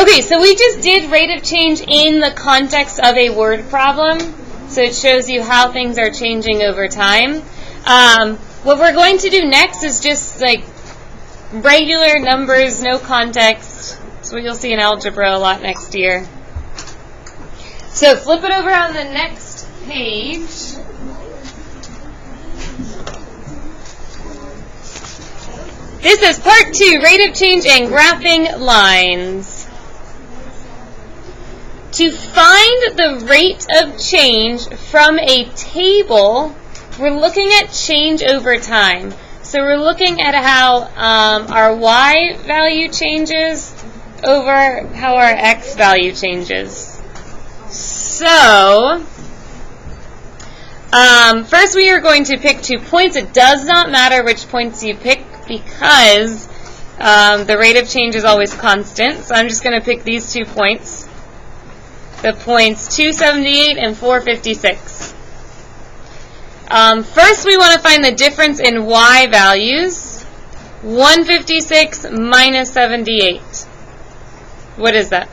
Okay, so we just did rate of change in the context of a word problem. So it shows you how things are changing over time. What we're going to do next is just like regular numbers, no context. That's what you'll see in algebra a lot next year. So flip it over on the next page. This is part 2, rate of change and graphing lines. To find the rate of change from a table, we're looking at change over time. So we're looking at how our y value changes over how our x value changes. So, first we are going to pick 2 points. It does not matter which points you pick because the rate of change is always constant. So I'm just going to pick these 2 points. The points 278 and 456. First we want to find the difference in y values. 156 minus 78. What is that?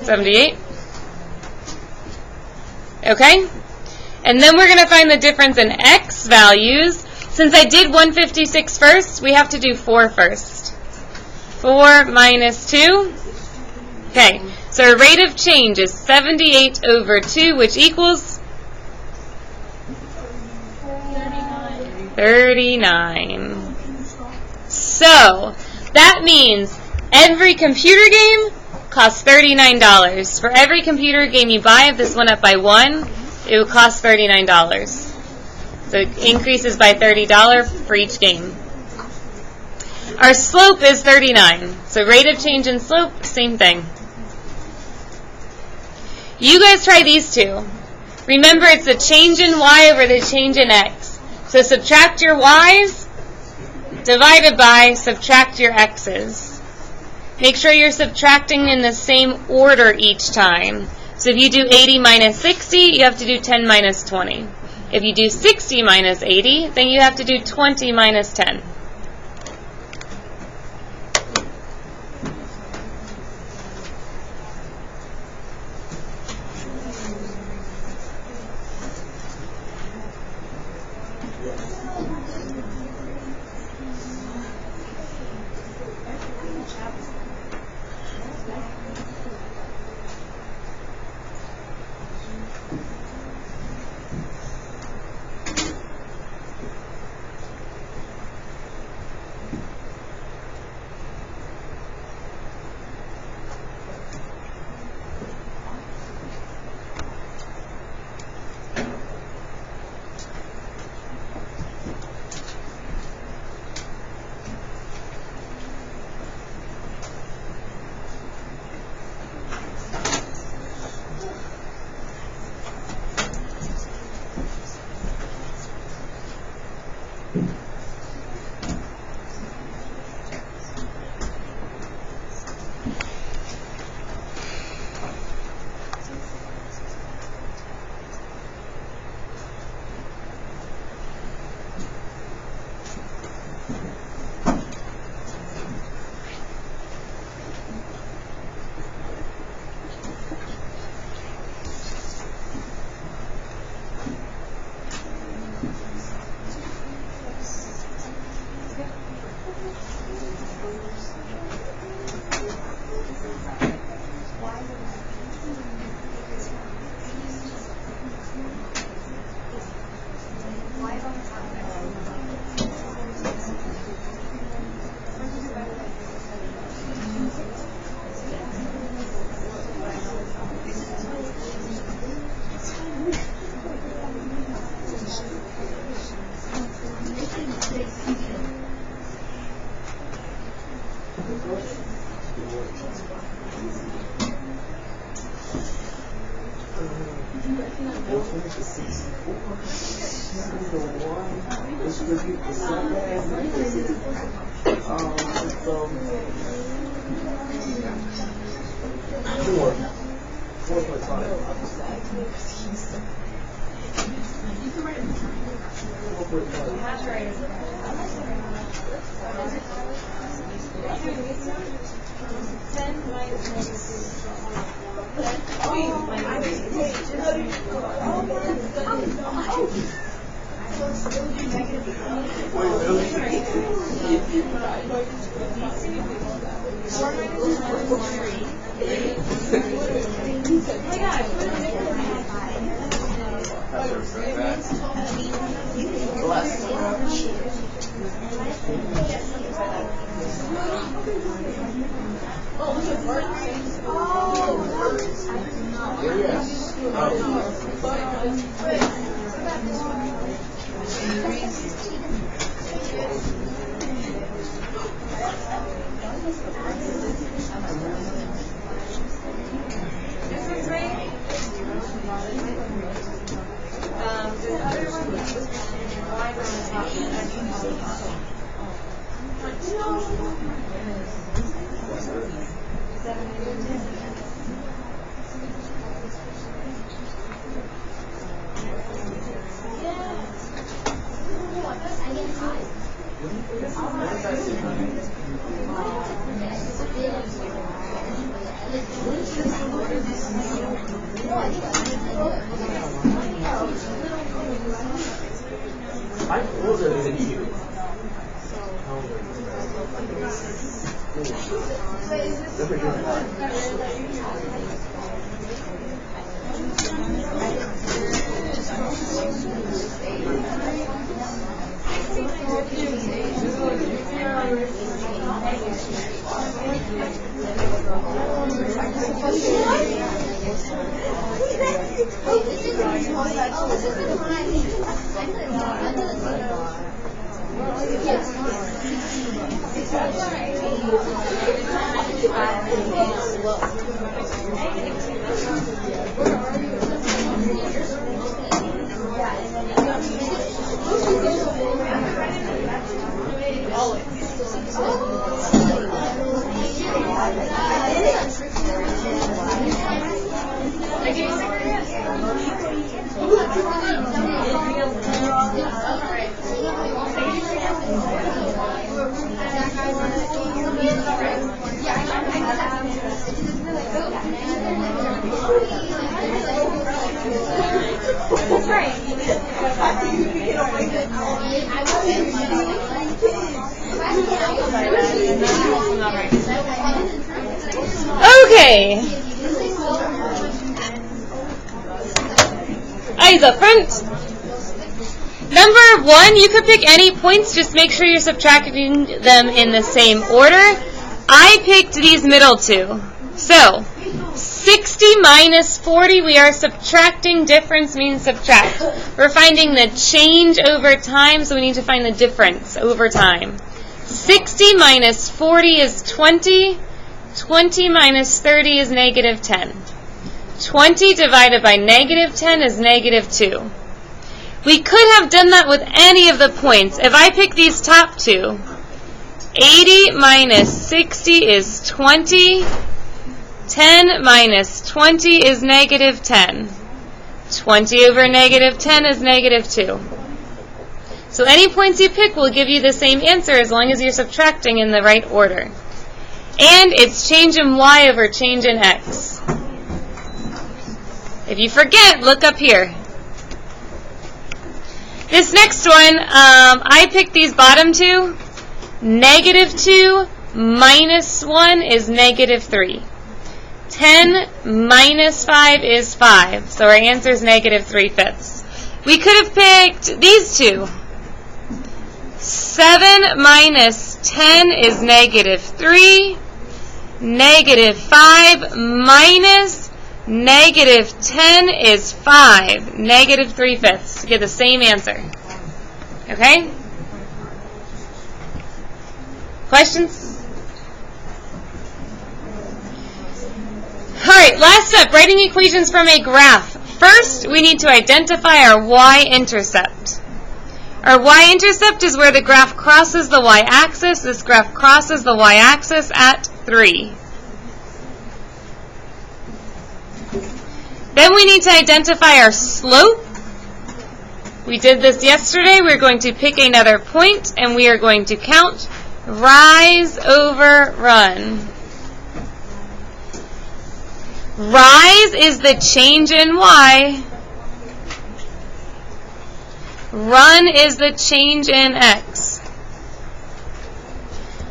78? Okay. And then we're going to find the difference in x values. Since I did 156 first, we have to do 4 first. 4 minus 2. Okay. So our rate of change is 78 over 2, which equals 39. So that means every computer game costs $39. For every computer game you buy, if this went up by 1, it would cost $39. So it increases by $30 for each game. Our slope is 39. So rate of change and slope, same thing. You guys try these 2. Remember, it's the change in y over the change in x. So subtract your y's, divided by, subtract your x's. Make sure you're subtracting in the same order each time. So if you do 80 minus 60, you have to do 10 minus 20. If you do 60 minus 80, then you have to do 20 minus 10. Okay. Eyes up front. Number 1, you could pick any points, just make sure you're subtracting them in the same order. I picked these middle two. So, 60 minus 40, we are subtracting. Difference means subtract. We're finding the change over time, so we need to find the difference over time. 60 minus 40 is 20. 20 minus 30 is negative 10. 20 divided by negative 10 is negative 2. We could have done that with any of the points. If I pick these top two, 80 minus 60 is 20. 10 minus 20 is negative 10. 20 over negative 10 is negative 2. So any points you pick will give you the same answer as long as you're subtracting in the right order. And it's change in y over change in x. If you forget, look up here. This next one, I picked these bottom two. Negative 2 minus 1 is negative 3. 10 minus 5 is 5. So our answer is negative 3/5. We could have picked these two. 7 minus 10 is negative 3. Negative 5 minus negative 10 is 5. Negative 3/5. You get the same answer. Okay? Questions? Alright, last step, writing equations from a graph. First, we need to identify our y-intercept. Our y-intercept is where the graph crosses the y-axis. This graph crosses the y-axis at 3. Then we need to identify our slope. We did this yesterday. We're going to pick another point, and we are going to count rise over run. Rise is the change in y. Run is the change in x.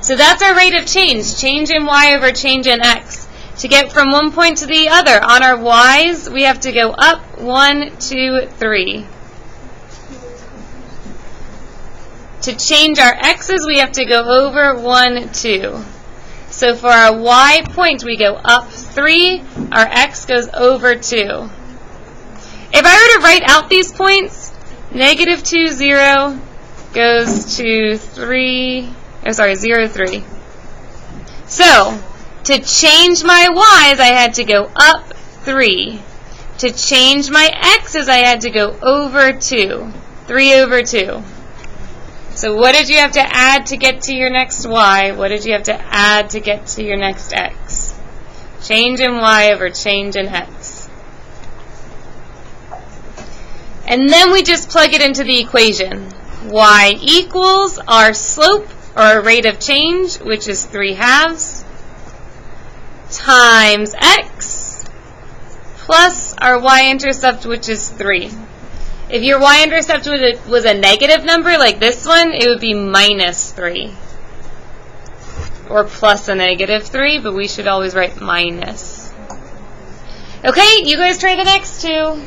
So that's our rate of change. Change in y over change in x. To get from one point to the other, on our y's, we have to go up 1, 2, 3. To change our x's, we have to go over 1, 2. So for our y point, we go up 3. Our x goes over 2. If I were to write out these points, negative 2, 0 goes to 0, 3. So, to change my y's, I had to go up 3. To change my x's, I had to go over 2. 3 over 2. So what did you have to add to get to your next y? What did you have to add to get to your next x? Change in y over change in x. And then we just plug it into the equation. Y equals our slope, or our rate of change, which is 3/2, times x, plus our y-intercept, which is 3. If your y-intercept was a negative number, like this one, it would be minus 3. Or plus a negative 3, but we should always write minus. Okay, you guys try the next two.